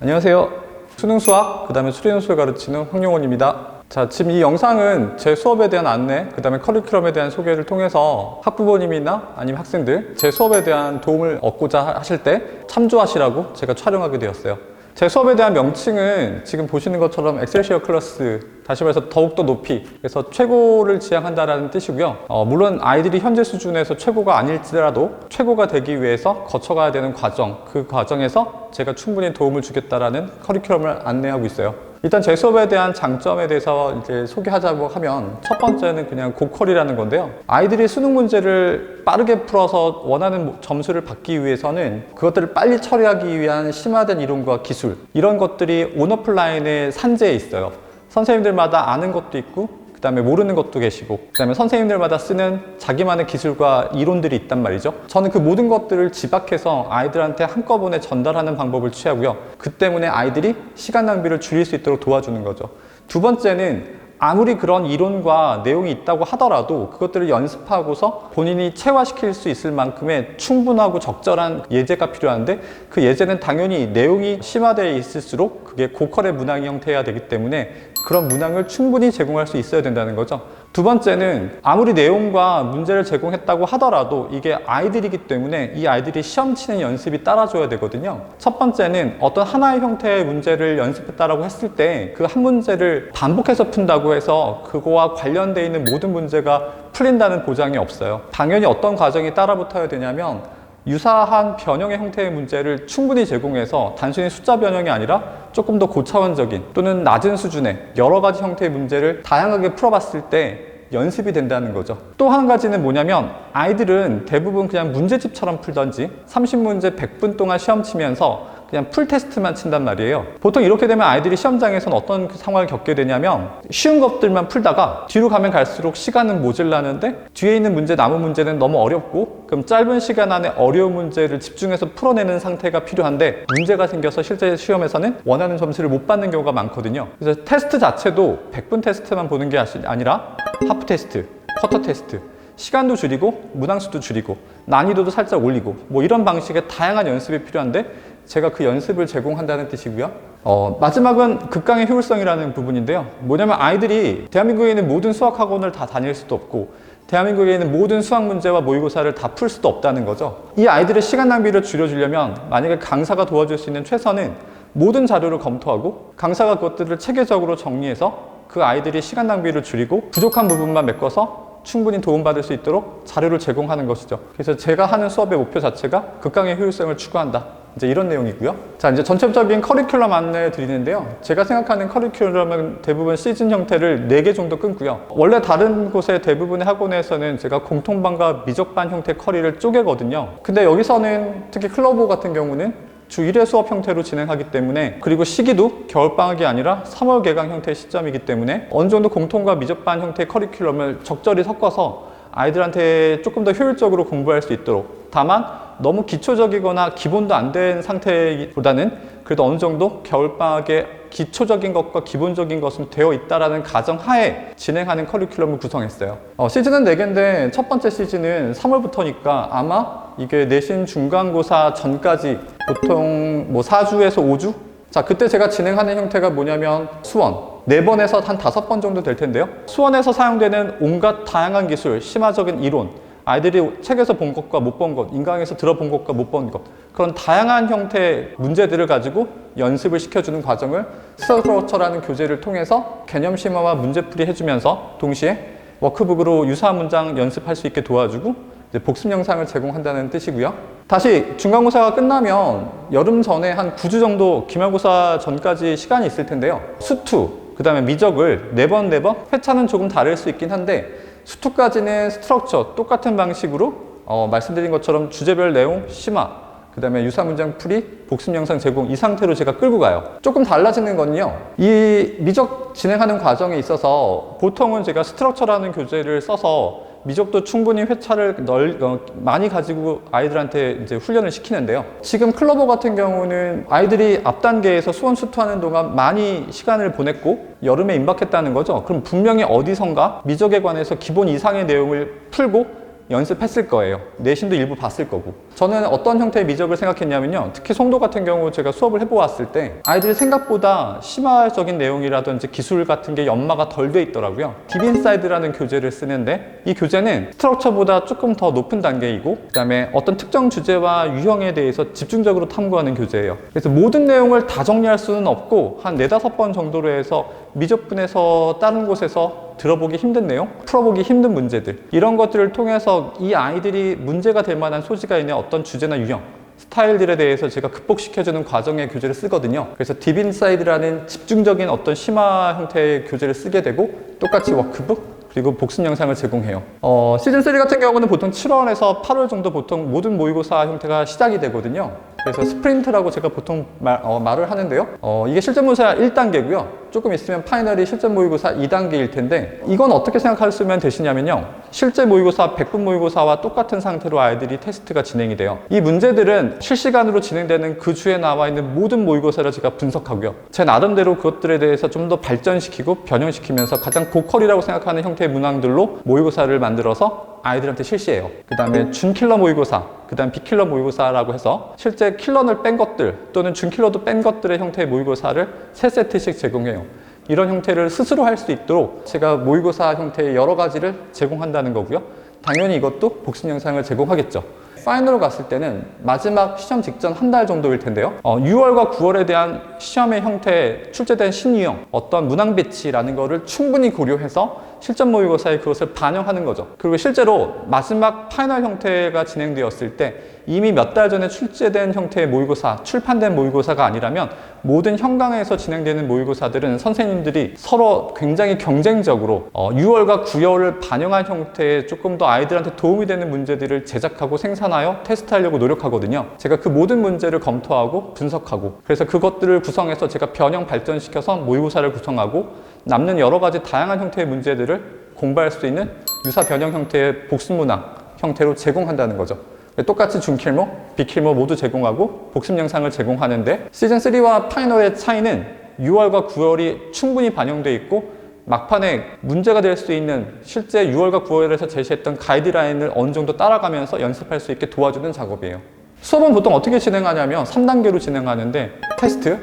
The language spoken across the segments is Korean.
안녕하세요. 수능 수학, 그 다음에 수리연수를 가르치는 황용원입니다. 자, 지금 이 영상은 제 수업에 대한 안내, 그 다음에 커리큘럼에 대한 소개를 통해서 학부모님이나 아니면 학생들, 제 수업에 대한 도움을 얻고자 하실 때 참조하시라고 제가 촬영하게 되었어요. 제 수업에 대한 명칭은 지금 보시는 것처럼 엑셀시어 클래스, 다시 말해서 더욱더 높이, 그래서 최고를 지향한다라는 뜻이고요. 물론 아이들이 현재 수준에서 최고가 아닐지라도 최고가 되기 위해서 거쳐가야 되는 과정, 그 과정에서 제가 충분히 도움을 주겠다라는 커리큘럼을 안내하고 있어요. 일단 제 수업에 대한 장점에 대해서 이제 소개하자고 하면 첫 번째는 그냥 고퀄이라는 건데요. 아이들이 수능 문제를 빠르게 풀어서 원하는 점수를 받기 위해서는 그것들을 빨리 처리하기 위한 심화된 이론과 기술, 이런 것들이 온오프라인의 산재에 있어요. 선생님들마다 아는 것도 있고 그 다음에 모르는 것도 계시고 그 다음에 선생님들마다 쓰는 자기만의 기술과 이론들이 있단 말이죠. 저는 그 모든 것들을 집약해서 아이들한테 한꺼번에 전달하는 방법을 취하고요. 그 때문에 아이들이 시간 낭비를 줄일 수 있도록 도와주는 거죠. 두 번째는 아무리 그런 이론과 내용이 있다고 하더라도 그것들을 연습하고서 본인이 체화시킬 수 있을 만큼의 충분하고 적절한 예제가 필요한데, 그 예제는 당연히 내용이 심화되어 있을수록 그게 고퀄의 문항 형태여야 되기 때문에 그런 문항을 충분히 제공할 수 있어야 된다는 거죠. 두 번째는 아무리 내용과 문제를 제공했다고 하더라도 이게 아이들이기 때문에 이 아이들이 시험 치는 연습이 따라줘야 되거든요. 첫 번째는 어떤 하나의 형태의 문제를 연습했다라고 했을 때 그 한 문제를 반복해서 푼다고 해서 그거와 관련되어 있는 모든 문제가 풀린다는 보장이 없어요. 당연히 어떤 과정이 따라붙어야 되냐면 유사한 변형의 형태의 문제를 충분히 제공해서 단순히 숫자 변형이 아니라 조금 더 고차원적인 또는 낮은 수준의 여러 가지 형태의 문제를 다양하게 풀어봤을 때 연습이 된다는 거죠. 또 한 가지는 뭐냐면 아이들은 대부분 그냥 문제집처럼 풀던지 30문제 100분 동안 시험 치면서 그냥 풀 테스트만 친단 말이에요. 보통 이렇게 되면 아이들이 시험장에서는 어떤 상황을 겪게 되냐면 쉬운 것들만 풀다가 뒤로 가면 갈수록 시간은 모자라는데 뒤에 있는 문제, 남은 문제는 너무 어렵고, 그럼 짧은 시간 안에 어려운 문제를 집중해서 풀어내는 상태가 필요한데 문제가 생겨서 실제 시험에서는 원하는 점수를 못 받는 경우가 많거든요. 그래서 테스트 자체도 100분 테스트만 보는 게 아니라 하프 테스트, 쿼터 테스트, 시간도 줄이고 문항수도 줄이고 난이도도 살짝 올리고 뭐 이런 방식의 다양한 연습이 필요한데 제가 그 연습을 제공한다는 뜻이고요. 마지막은 극강의 효율성이라는 부분인데요. 뭐냐면 아이들이 대한민국에 있는 모든 수학학원을 다 다닐 수도 없고 대한민국에 있는 모든 수학 문제와 모의고사를 다 풀 수도 없다는 거죠. 이 아이들의 시간 낭비를 줄여주려면 만약에 강사가 도와줄 수 있는 최선은 모든 자료를 검토하고 강사가 그것들을 체계적으로 정리해서 그 아이들이 시간 낭비를 줄이고 부족한 부분만 메꿔서 충분히 도움받을 수 있도록 자료를 제공하는 것이죠. 그래서 제가 하는 수업의 목표 자체가 극강의 효율성을 추구한다, 이제 이런 내용이고요. 자, 이제 전체적인 커리큘럼 안내 드리는데요. 제가 생각하는 커리큘럼은 대부분 시즌 형태를 4개 정도 끊고요. 원래 다른 곳의 대부분의 학원에서는 제가 공통반과 미적반 형태 커리를 쪼개거든요. 근데 여기서는 특히 클러버 같은 경우는 주 1회 수업 형태로 진행하기 때문에, 그리고 시기도 겨울방학이 아니라 3월 개강 형태의 시점이기 때문에 어느 정도 공통과 미적반 형태의 커리큘럼을 적절히 섞어서 아이들한테 조금 더 효율적으로 공부할 수 있도록, 다만 너무 기초적이거나 기본도 안 된 상태보다는 그래도 어느 정도 겨울방학에 기초적인 것과 기본적인 것은 되어 있다라는 가정하에 진행하는 커리큘럼을 구성했어요. 시즌은 4개인데 첫 번째 시즌은 3월부터니까 아마 이게 내신 중간고사 전까지 보통 뭐 4주에서 5주? 자, 그때 제가 진행하는 형태가 뭐냐면 수원 4번에서 한 5번 정도 될 텐데요. 수원에서 사용되는 온갖 다양한 기술, 심화적인 이론, 아이들이 책에서 본 것과 못 본 것, 인강에서 들어본 것과 못 본 것, 그런 다양한 형태의 문제들을 가지고 연습을 시켜주는 과정을 스트럭처라는 교재를 통해서 개념 심화와 문제풀이 해주면서 동시에 워크북으로 유사한 문장 연습할 수 있게 도와주고 이제 복습 영상을 제공한다는 뜻이고요. 다시 중간고사가 끝나면 여름 전에 한 9주 정도 기말고사 전까지 시간이 있을 텐데요. 수투, 그 다음에 미적을 4번, 회차는 조금 다를 수 있긴 한데 수투까지는 스트럭처 똑같은 방식으로 말씀드린 것처럼 주제별 내용 심화, 그 다음에 유사 문장 풀이, 복습 영상 제공, 이 상태로 제가 끌고 가요. 조금 달라지는 건요, 이 미적 진행하는 과정에 있어서 보통은 제가 스트럭처라는 교재를 써서 미적도 충분히 회차를 많이 가지고 아이들한테 이제 훈련을 시키는데요. 지금 클러버 같은 경우는 아이들이 앞 단계에서 수원 수투하는 동안 많이 시간을 보냈고 여름에 임박했다는 거죠. 그럼 분명히 어디선가 미적에 관해서 기본 이상의 내용을 풀고 연습했을 거예요. 내신도 일부 봤을 거고. 저는 어떤 형태의 미적을 생각했냐면요, 특히 송도 같은 경우 제가 수업을 해보았을 때 아이들이 생각보다 심화적인 내용이라든지 기술 같은 게 연마가 덜 돼 있더라고요. 딥인사이드라는 교재를 쓰는데, 이 교재는 스트럭처보다 조금 더 높은 단계이고, 그 다음에 어떤 특정 주제와 유형에 대해서 집중적으로 탐구하는 교재예요. 그래서 모든 내용을 다 정리할 수는 없고 한 4-5번 정도로 해서 미적분에서 다른 곳에서 들어보기 힘든 내용, 풀어보기 힘든 문제들, 이런 것들을 통해서 이 아이들이 문제가 될 만한 소지가 있는 어떤 주제나 유형, 스타일들에 대해서 제가 극복시켜주는 과정의 교재를 쓰거든요. 그래서 딥인사이드라는 집중적인 어떤 심화 형태의 교재를 쓰게 되고, 똑같이 워크북 그리고 복습 영상을 제공해요. 시즌3 같은 경우는 보통 7월에서 8월 정도 보통 모든 모의고사 형태가 시작이 되거든요. 그래서 스프린트라고 제가 보통 말을 하는데요. 이게 실전모의고사 1단계고요. 조금 있으면 파이널이 실전모의고사 2단계일 텐데, 이건 어떻게 생각하시면 되시냐면요, 실제 모의고사 100분 모의고사와 똑같은 상태로 아이들이 테스트가 진행이 돼요. 이 문제들은 실시간으로 진행되는 그 주에 나와 있는 모든 모의고사를 제가 분석하고요, 제 나름대로 그것들에 대해서 좀 더 발전시키고 변형시키면서 가장 고퀄이라고 생각하는 형태의 문항들로 모의고사를 만들어서 아이들한테 실시해요. 그 다음에 준킬러 모의고사, 그 다음 비킬러 모의고사라고 해서 실제 킬러를 뺀 것들 또는 준킬러도 뺀 것들의 형태의 모의고사를 3세트씩 제공해요. 이런 형태를 스스로 할 수 있도록 제가 모의고사 형태의 여러 가지를 제공한다는 거고요. 당연히 이것도 복습 영상을 제공하겠죠. 파이널로 갔을 때는 마지막 시험 직전 한 달 정도일 텐데요. 6월과 9월에 대한 시험의 형태에 출제된 신유형, 어떤 문항 배치라는 거를 충분히 고려해서 실전 모의고사에 그것을 반영하는 거죠. 그리고 실제로 마지막 파이널 형태가 진행되었을 때 이미 몇 달 전에 출제된 형태의 모의고사, 출판된 모의고사가 아니라면 모든 현강에서 진행되는 모의고사들은 선생님들이 서로 굉장히 경쟁적으로 6월과 9월을 반영한 형태의 조금 더 아이들한테 도움이 되는 문제들을 제작하고 생산하여 테스트하려고 노력하거든요. 제가 그 모든 문제를 검토하고 분석하고, 그래서 그것들을 구성해서 제가 변형 발전시켜서 모의고사를 구성하고, 남는 여러 가지 다양한 형태의 문제들을 공부할 수 있는 유사 변형 형태의 복습 문항 형태로 제공한다는 거죠. 똑같이 준킬모, 비킬모 모두 제공하고 복습 영상을 제공하는데, 시즌3와 파이널의 차이는 6월과 9월이 충분히 반영돼 있고 막판에 문제가 될 수 있는 실제 6월과 9월에서 제시했던 가이드라인을 어느 정도 따라가면서 연습할 수 있게 도와주는 작업이에요. 수업은 보통 어떻게 진행하냐면 3단계로 진행하는데, 테스트,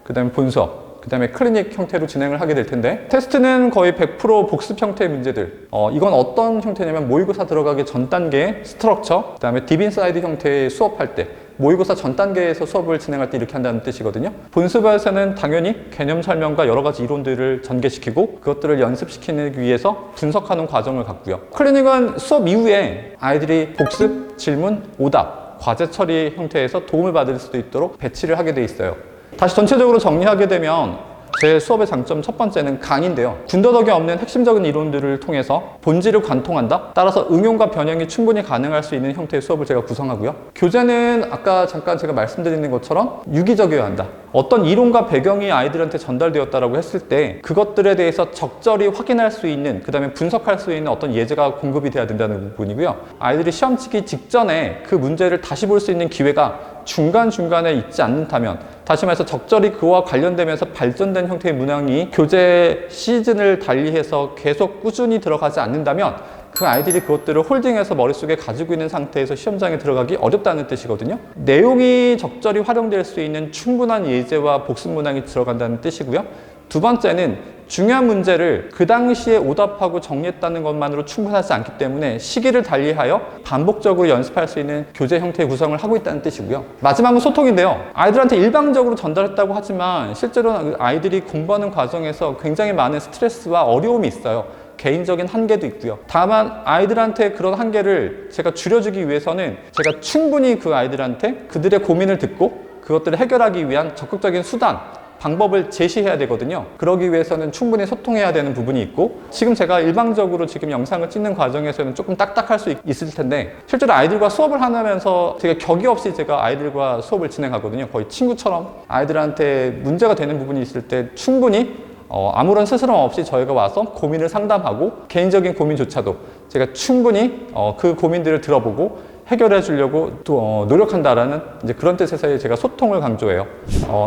그 다음에 본수업, 그 다음에 클리닉 형태로 진행을 하게 될 텐데, 테스트는 거의 100% 복습 형태의 문제들, 이건 어떤 형태냐면 모의고사 들어가기 전 단계의 스트럭처, 그 다음에 딥인사이드 형태의 수업할 때, 모의고사 전 단계에서 수업을 진행할 때 이렇게 한다는 뜻이거든요. 본수업에서는 당연히 개념 설명과 여러 가지 이론들을 전개시키고 그것들을 연습시키기 위해서 분석하는 과정을 갖고요. 클리닉은 수업 이후에 아이들이 복습, 질문, 오답, 과제 처리 형태에서 도움을 받을 수도 있도록 배치를 하게 돼 있어요. 다시 전체적으로 정리하게 되면 제 수업의 장점 첫 번째는 강의인데요. 군더더기 없는 핵심적인 이론들을 통해서 본질을 관통한다? 따라서 응용과 변형이 충분히 가능할 수 있는 형태의 수업을 제가 구성하고요. 교재는 아까 잠깐 제가 말씀드리는 것처럼 유기적이어야 한다. 어떤 이론과 배경이 아이들한테 전달되었다라고 했을 때 그것들에 대해서 적절히 확인할 수 있는, 그 다음에 분석할 수 있는 어떤 예제가 공급이 돼야 된다는 부분이고요. 아이들이 시험 치기 직전에 그 문제를 다시 볼 수 있는 기회가 중간중간에 있지 않다면, 다시 말해서 적절히 그와 관련되면서 발전된 형태의 문항이 교재 시즌을 달리해서 계속 꾸준히 들어가지 않는다면 그 아이들이 그것들을 홀딩해서 머릿속에 가지고 있는 상태에서 시험장에 들어가기 어렵다는 뜻이거든요. 내용이 적절히 활용될 수 있는 충분한 예제와 복습 문항이 들어간다는 뜻이고요. 두 번째는 중요한 문제를 그 당시에 오답하고 정리했다는 것만으로 충분하지 않기 때문에 시기를 달리하여 반복적으로 연습할 수 있는 교재 형태의 구성을 하고 있다는 뜻이고요. 마지막은 소통인데요. 아이들한테 일방적으로 전달했다고 하지만 실제로 아이들이 공부하는 과정에서 굉장히 많은 스트레스와 어려움이 있어요. 개인적인 한계도 있고요. 다만 아이들한테 그런 한계를 제가 줄여주기 위해서는 제가 충분히 그 아이들한테 그들의 고민을 듣고 그것들을 해결하기 위한 적극적인 수단, 방법을 제시해야 되거든요. 그러기 위해서는 충분히 소통해야 되는 부분이 있고, 지금 제가 일방적으로 지금 영상을 찍는 과정에서는 조금 딱딱할 수 있을 텐데, 실제로 아이들과 수업을 하면서 되게 격이 없이 제가 아이들과 수업을 진행하거든요. 거의 친구처럼 아이들한테 문제가 되는 부분이 있을 때 충분히 아무런 스스럼 없이 저희가 와서 고민을 상담하고, 개인적인 고민조차도 제가 충분히 그 고민들을 들어보고 해결해 주려고 또 노력한다라는 이제 그런 뜻에서 제가 소통을 강조해요.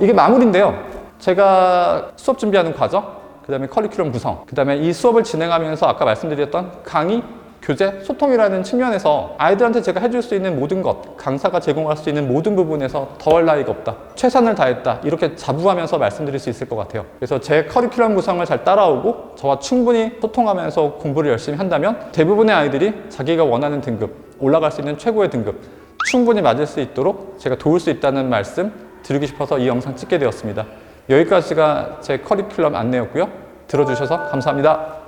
이게 마무리인데요. 제가 수업 준비하는 과정, 그 다음에 커리큘럼 구성, 그 다음에 이 수업을 진행하면서 아까 말씀드렸던 강의, 교재, 소통이라는 측면에서 아이들한테 제가 해줄 수 있는 모든 것, 강사가 제공할 수 있는 모든 부분에서 더할 나위가 없다, 최선을 다했다, 이렇게 자부하면서 말씀드릴 수 있을 것 같아요. 그래서 제 커리큘럼 구성을 잘 따라오고 저와 충분히 소통하면서 공부를 열심히 한다면 대부분의 아이들이 자기가 원하는 등급, 올라갈 수 있는 최고의 등급 충분히 맞을 수 있도록 제가 도울 수 있다는 말씀 드리고 싶어서 이 영상 찍게 되었습니다. 여기까지가 제 커리큘럼 안내였고요. 들어주셔서 감사합니다.